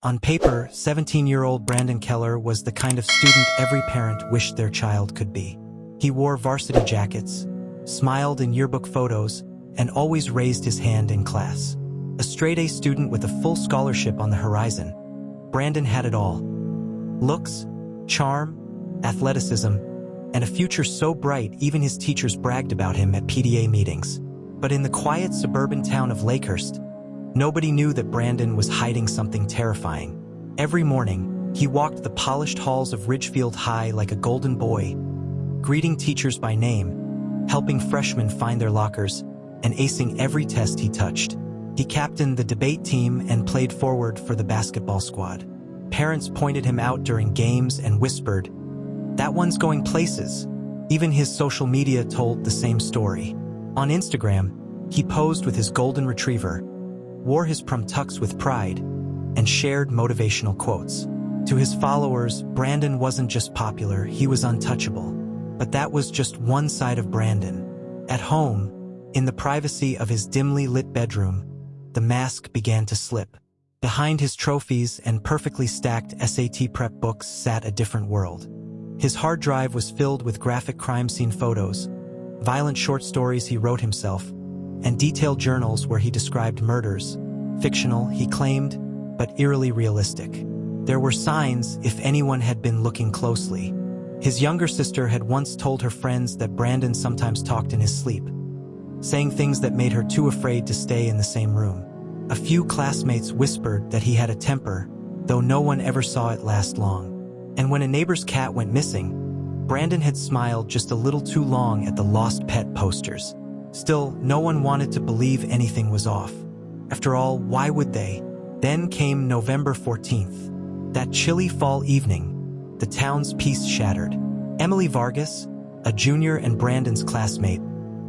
On paper, 17-year-old Brandon Keller was the kind of student every parent wished their child could be. He wore varsity jackets, smiled in yearbook photos, and always raised his hand in class. A straight-A student with a full scholarship on the horizon, Brandon had it all. Looks, charm, athleticism, and a future so bright even his teachers bragged about him at PTA meetings. But in the quiet suburban town of Lakehurst, nobody knew that Brandon was hiding something terrifying. Every morning, he walked the polished halls of Ridgefield High like a golden boy, greeting teachers by name, helping freshmen find their lockers, and acing every test he touched. He captained the debate team and played forward for the basketball squad. Parents pointed him out during games and whispered, "That one's going places." Even his social media told the same story. On Instagram, he posed with his golden retriever, wore his prom tux with pride, and shared motivational quotes. To his followers, Brandon wasn't just popular, he was untouchable. But that was just one side of Brandon. At home, in the privacy of his dimly lit bedroom, the mask began to slip. Behind his trophies and perfectly stacked SAT prep books sat a different world. His hard drive was filled with graphic crime scene photos, violent short stories he wrote himself, and detailed journals where he described murders. Fictional, he claimed, but eerily realistic. There were signs if anyone had been looking closely. His younger sister had once told her friends that Brandon sometimes talked in his sleep, saying things that made her too afraid to stay in the same room. A few classmates whispered that he had a temper, though no one ever saw it last long. And when a neighbor's cat went missing, Brandon had smiled just a little too long at the lost pet posters. Still, no one wanted to believe anything was off. After all, why would they? Then came November 14th. That chilly fall evening, the town's peace shattered. Emily Vargas, a junior and Brandon's classmate,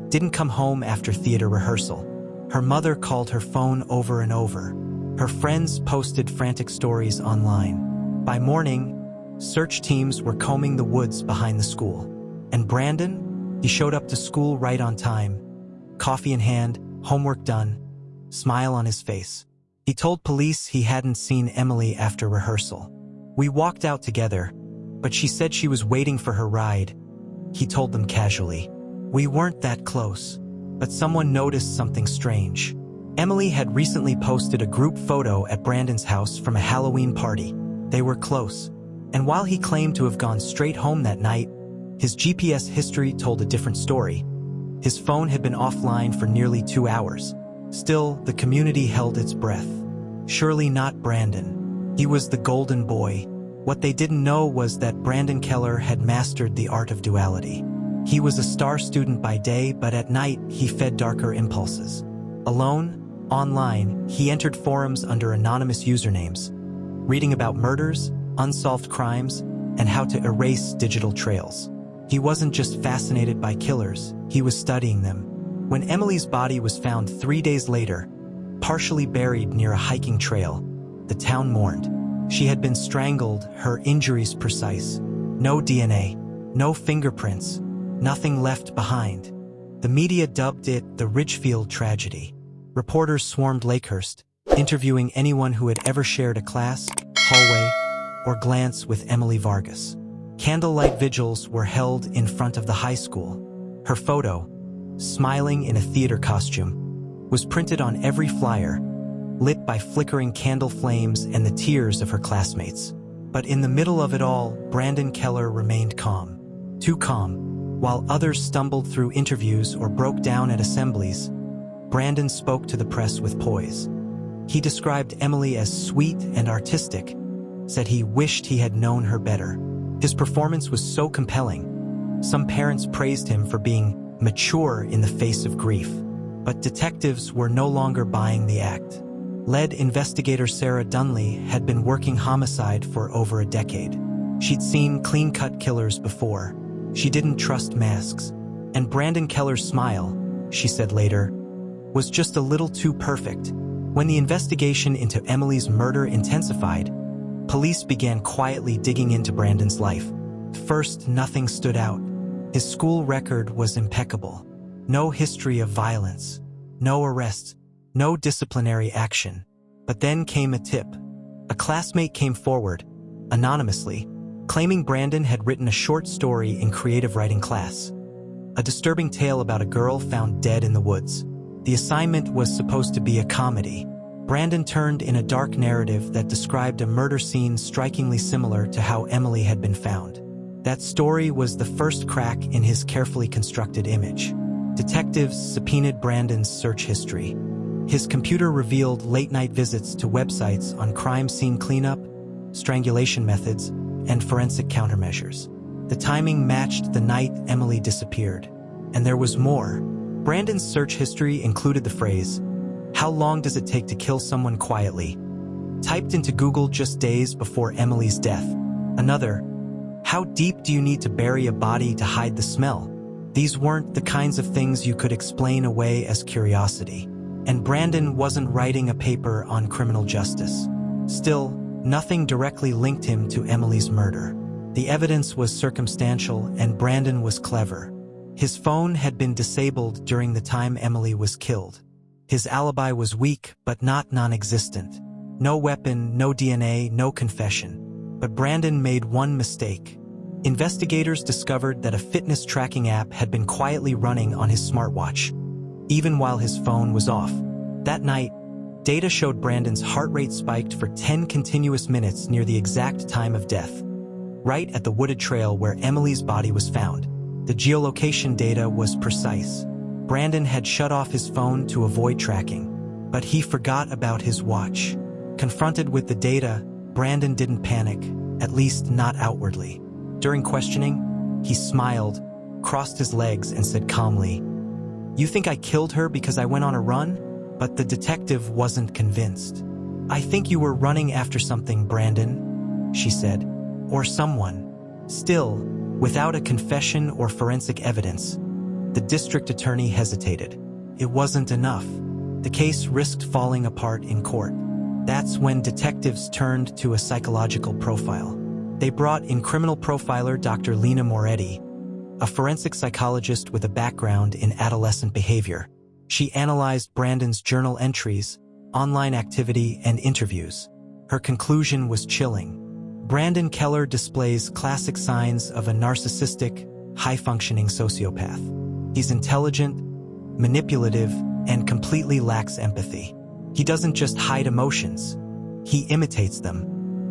didn't come home after theater rehearsal. Her mother called her phone over and over. Her friends posted frantic stories online. By morning, search teams were combing the woods behind the school. And Brandon? He showed up to school right on time. Coffee in hand, homework done, smile on his face. He told police he hadn't seen Emily after rehearsal. "We walked out together, but she said she was waiting for her ride," he told them casually. "We weren't that close, but someone noticed something strange." Emily had recently posted a group photo at Brandon's house from a Halloween party. They were close, and while he claimed to have gone straight home that night, his GPS history told a different story. His phone had been offline for nearly 2 hours. Still, the community held its breath. Surely not Brandon. He was the golden boy. What they didn't know was that Brandon Keller had mastered the art of duality. He was a star student by day, but at night he fed darker impulses. Alone, online, he entered forums under anonymous usernames, reading about murders, unsolved crimes, and how to erase digital trails. He wasn't just fascinated by killers, he was studying them. When Emily's body was found 3 days later, partially buried near a hiking trail, the town mourned. She had been strangled, her injuries precise. No DNA, no fingerprints, nothing left behind. The media dubbed it the Ridgefield tragedy. Reporters swarmed Lakehurst, interviewing anyone who had ever shared a class, hallway, or glance with Emily Vargas. Candlelight vigils were held in front of the high school. Her photo, smiling in a theater costume, was printed on every flyer, lit by flickering candle flames and the tears of her classmates. But in the middle of it all, Brandon Keller remained calm. Too calm. While others stumbled through interviews or broke down at assemblies, Brandon spoke to the press with poise. He described Emily as sweet and artistic, said he wished he had known her better. His performance was so compelling. Some parents praised him for being mature in the face of grief. But detectives were no longer buying the act. Lead investigator Sarah Dunley had been working homicide for over a decade. She'd seen clean-cut killers before. She didn't trust masks. And Brandon Keller's smile, she said later, was just a little too perfect. When the investigation into Emily's murder intensified, police began quietly digging into Brandon's life. First, nothing stood out. His school record was impeccable. No history of violence, no arrests, no disciplinary action. But then came a tip. A classmate came forward, anonymously, claiming Brandon had written a short story in creative writing class. A disturbing tale about a girl found dead in the woods. The assignment was supposed to be a comedy. Brandon turned in a dark narrative that described a murder scene strikingly similar to how Emily had been found. That story was the first crack in his carefully constructed image. Detectives subpoenaed Brandon's search history. His computer revealed late-night visits to websites on crime scene cleanup, strangulation methods, and forensic countermeasures. The timing matched the night Emily disappeared. And there was more. Brandon's search history included the phrase, "How long does it take to kill someone quietly?" typed into Google just days before Emily's death. Another, "How deep do you need to bury a body to hide the smell?" These weren't the kinds of things you could explain away as curiosity. And Brandon wasn't writing a paper on criminal justice. Still, nothing directly linked him to Emily's murder. The evidence was circumstantial, and Brandon was clever. His phone had been disabled during the time Emily was killed. His alibi was weak, but not non-existent. No weapon, no DNA, no confession. But Brandon made one mistake. Investigators discovered that a fitness tracking app had been quietly running on his smartwatch, even while his phone was off. That night, data showed Brandon's heart rate spiked for 10 continuous minutes near the exact time of death, right at the wooded trail where Emily's body was found. The geolocation data was precise. Brandon had shut off his phone to avoid tracking, but he forgot about his watch. Confronted with the data, Brandon didn't panic, at least not outwardly. During questioning, he smiled, crossed his legs, and said calmly, "You think I killed her because I went on a run?" But the detective wasn't convinced. "I think you were running after something, Brandon," she said. "Or someone." Still, without a confession or forensic evidence, the district attorney hesitated. It wasn't enough. The case risked falling apart in court. That's when detectives turned to a psychological profile. They brought in criminal profiler Dr. Lena Moretti, a forensic psychologist with a background in adolescent behavior. She analyzed Brandon's journal entries, online activity, and interviews. Her conclusion was chilling. Brandon Keller displays classic signs of a narcissistic, high-functioning sociopath. He's intelligent, manipulative, and completely lacks empathy. He doesn't just hide emotions, he imitates them.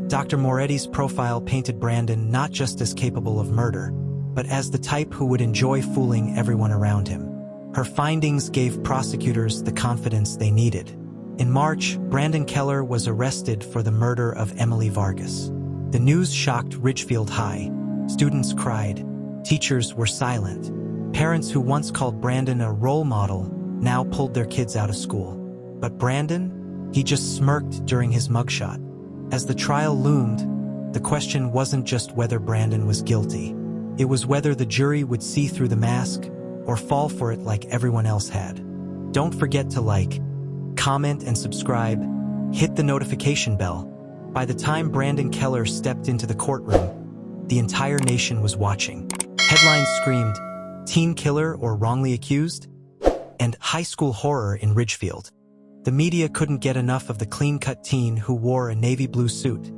Dr. Moretti's profile painted Brandon not just as capable of murder, but as the type who would enjoy fooling everyone around him. Her findings gave prosecutors the confidence they needed. In March, Brandon Keller was arrested for the murder of Emily Vargas. The news shocked Ridgefield High. Students cried. Teachers were silent. Parents who once called Brandon a role model now pulled their kids out of school. But Brandon? He just smirked during his mugshot. As the trial loomed, the question wasn't just whether Brandon was guilty. It was whether the jury would see through the mask or fall for it like everyone else had. Don't forget to like, comment, and subscribe. Hit the notification bell. By the time Brandon Keller stepped into the courtroom, the entire nation was watching. Headlines screamed, "Teen killer or wrongly accused?" and "High school horror in Ridgefield." The media couldn't get enough of the clean-cut teen who wore a navy blue suit,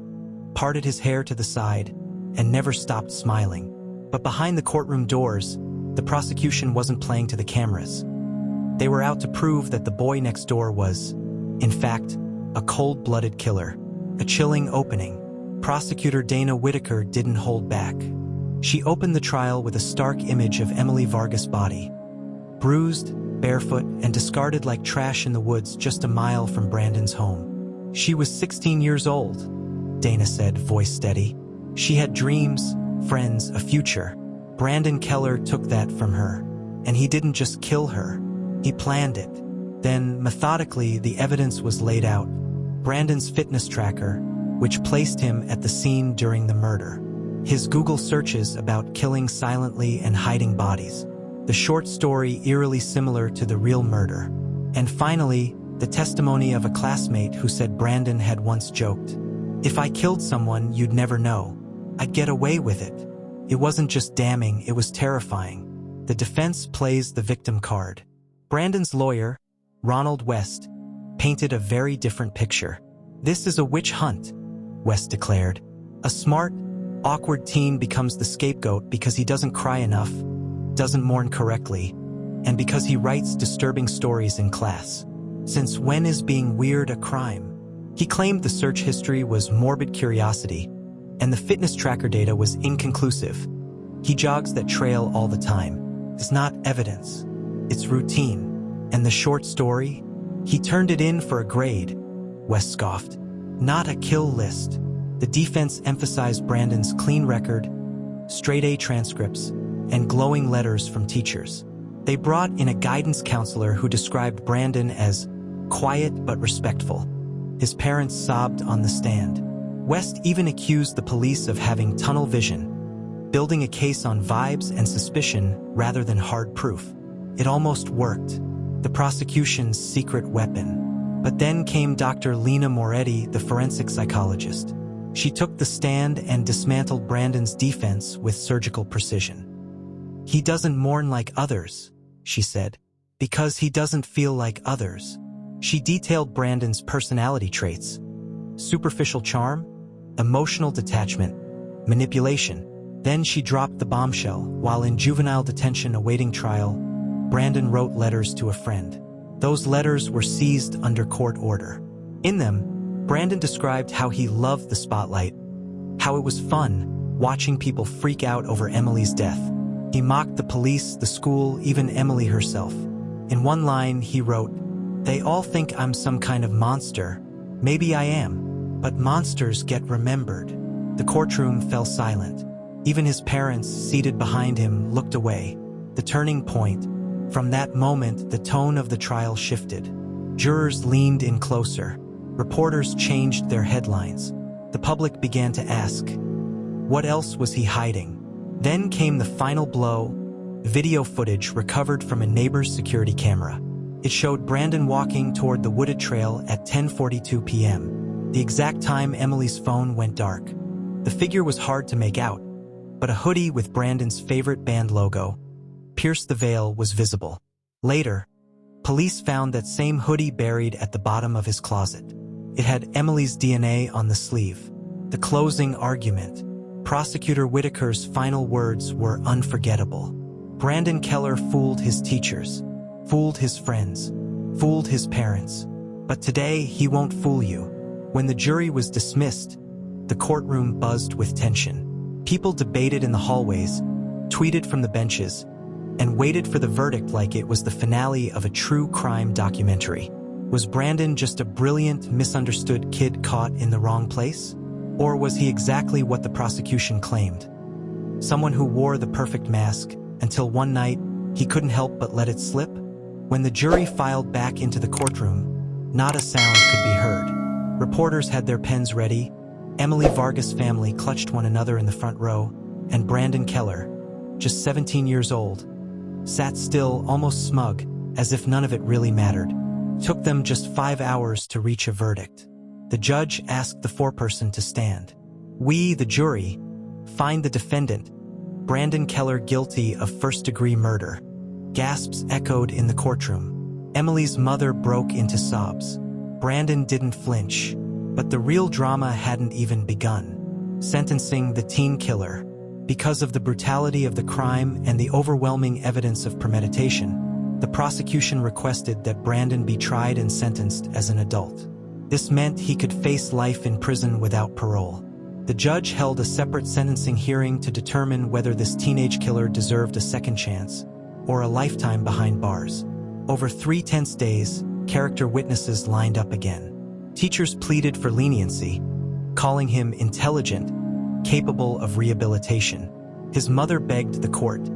parted his hair to the side, and never stopped smiling. But behind the courtroom doors, the prosecution wasn't playing to the cameras. They were out to prove that the boy next door was, in fact, a cold-blooded killer. A chilling opening. Prosecutor Dana Whitaker didn't hold back. She opened the trial with a stark image of Emily Vargas' body, bruised, barefoot, and discarded like trash in the woods just a mile from Brandon's home. She was 16 years old, Dana said, voice steady. She had dreams, friends, a future. Brandon Keller took that from her. And he didn't just kill her. He planned it. Then, methodically, the evidence was laid out. Brandon's fitness tracker, which placed him at the scene during the murder. His Google searches about killing silently and hiding bodies. The short story eerily similar to the real murder. And finally, the testimony of a classmate who said Brandon had once joked, "If I killed someone, you'd never know. I'd get away with it." It wasn't just damning, it was terrifying. The defense plays the victim card. Brandon's lawyer, Ronald West, painted a very different picture. "This is a witch hunt. West declared. A smart, awkward teen becomes the scapegoat because he doesn't cry enough, doesn't mourn correctly, and because he writes disturbing stories in class. Since when is being weird a crime? He claimed the search history was morbid curiosity, and the fitness tracker data was inconclusive. He jogs that trail all the time. It's not evidence. It's routine. And the short story? He turned it in for a grade, West scoffed. Not a kill list. The defense emphasized Brandon's clean record, straight A transcripts, and glowing letters from teachers. They brought in a guidance counselor who described Brandon as quiet but respectful. His parents sobbed on the stand. West even accused the police of having tunnel vision, building a case on vibes and suspicion rather than hard proof. It almost worked, the prosecution's secret weapon. But then came Dr. Lena Moretti, the forensic psychologist. She took the stand and dismantled Brandon's defense with surgical precision. He doesn't mourn like others, she said, because he doesn't feel like others. She detailed Brandon's personality traits: superficial charm, emotional detachment, manipulation. Then she dropped the bombshell. While in juvenile detention awaiting trial, Brandon wrote letters to a friend. Those letters were seized under court order. In them, Brandon described how he loved the spotlight, how it was fun watching people freak out over Emily's death. He mocked the police, the school, even Emily herself. In one line, he wrote, "They all think I'm some kind of monster. Maybe I am, but monsters get remembered." The courtroom fell silent. Even his parents, seated behind him, looked away. The turning point. From that moment, the tone of the trial shifted. Jurors leaned in closer. Reporters changed their headlines. The public began to ask, what else was he hiding? Then came the final blow, video footage recovered from a neighbor's security camera. It showed Brandon walking toward the wooded trail at 10:42 p.m., the exact time Emily's phone went dark. The figure was hard to make out, but a hoodie with Brandon's favorite band logo, Pierce the Veil, was visible. Later, police found that same hoodie buried at the bottom of his closet. It had Emily's DNA on the sleeve. The closing argument. Prosecutor Whitaker's final words were unforgettable. Brandon Keller fooled his teachers, fooled his friends, fooled his parents. But today, he won't fool you. When the jury was dismissed, the courtroom buzzed with tension. People debated in the hallways, tweeted from the benches, and waited for the verdict like it was the finale of a true crime documentary. Was Brandon just a brilliant, misunderstood kid caught in the wrong place? Or was he exactly what the prosecution claimed? Someone who wore the perfect mask until one night he couldn't help but let it slip? When the jury filed back into the courtroom, not a sound could be heard. Reporters had their pens ready. Emily Vargas' family clutched one another in the front row, and Brandon Keller, just 17 years old, sat still, almost smug, as if none of it really mattered. It took them just 5 hours to reach a verdict. The judge asked the foreperson to stand. We, the jury, find the defendant, Brandon Keller, guilty of first-degree murder. Gasps echoed in the courtroom. Emily's mother broke into sobs. Brandon didn't flinch, but the real drama hadn't even begun. Sentencing the teen killer. Because of the brutality of the crime and the overwhelming evidence of premeditation, the prosecution requested that Brandon be tried and sentenced as an adult. This meant he could face life in prison without parole. The judge held a separate sentencing hearing to determine whether this teenage killer deserved a second chance or a lifetime behind bars. Over 3 tense days, character witnesses lined up again. Teachers pleaded for leniency, calling him intelligent, capable of rehabilitation. His mother begged the court,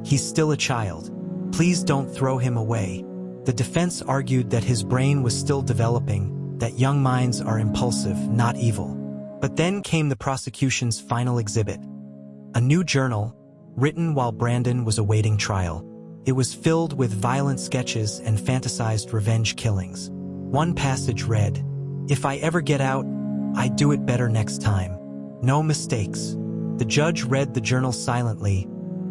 "He's still a child. Please don't throw him away." The defense argued that his brain was still developing, that young minds are impulsive, not evil. But then came the prosecution's final exhibit, a new journal, written while Brandon was awaiting trial. It was filled with violent sketches and fantasized revenge killings. One passage read, "If I ever get out, I do it better next time. No mistakes." The judge read the journal silently,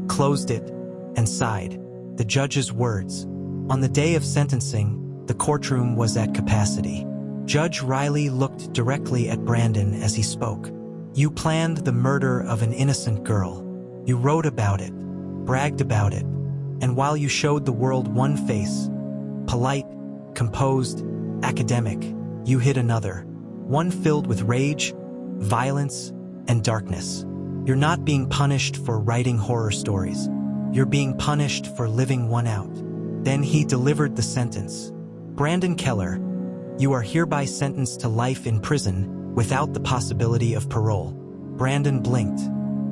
closed it, and sighed. The judge's words. On the day of sentencing, the courtroom was at capacity. Judge Riley looked directly at Brandon as he spoke. You planned the murder of an innocent girl. You wrote about it, bragged about it, and while you showed the world one face, polite, composed, academic, you hid another, one filled with rage, violence, and darkness. You're not being punished for writing horror stories. You're being punished for living one out. Then he delivered the sentence. Brandon Keller, you are hereby sentenced to life in prison without the possibility of parole. Brandon blinked.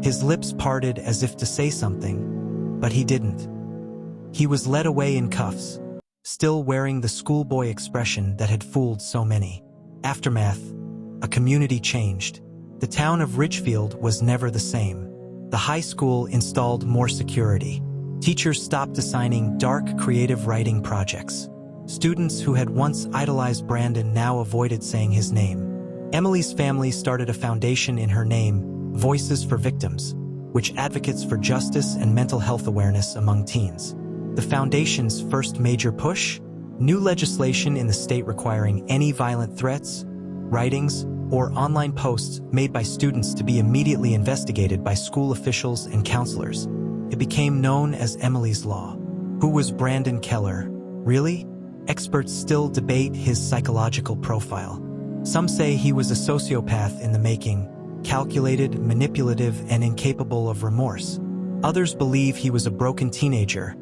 His lips parted as if to say something, but he didn't. He was led away in cuffs, still wearing the schoolboy expression that had fooled so many. Aftermath. A community changed. The town of Ridgefield was never the same. The high school installed more security. Teachers stopped assigning dark creative writing projects. Students who had once idolized Brandon now avoided saying his name. Emily's family started a foundation in her name, Voices for Victims, which advocates for justice and mental health awareness among teens. The foundation's first major push? New legislation in the state requiring any violent threats, writings, or online posts made by students to be immediately investigated by school officials and counselors. It became known as Emily's Law. Who was Brandon Keller? Really? Experts still debate his psychological profile. Some say he was a sociopath in the making, calculated, manipulative, and incapable of remorse. Others believe he was a broken teenager,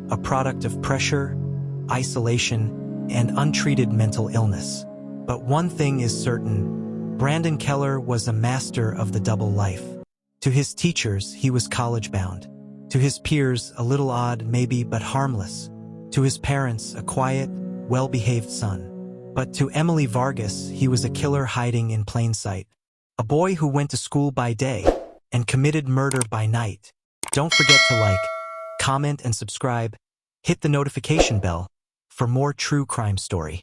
a product of pressure, isolation, and untreated mental illness. But one thing is certain, Brandon Keller was a master of the double life. To his teachers, he was college-bound. To his peers, a little odd, maybe, but harmless. To his parents, a quiet, well-behaved son. But to Emily Vargas, he was a killer hiding in plain sight. A boy who went to school by day and committed murder by night. Don't forget to like, comment, and subscribe. Hit the notification bell for more true crime story.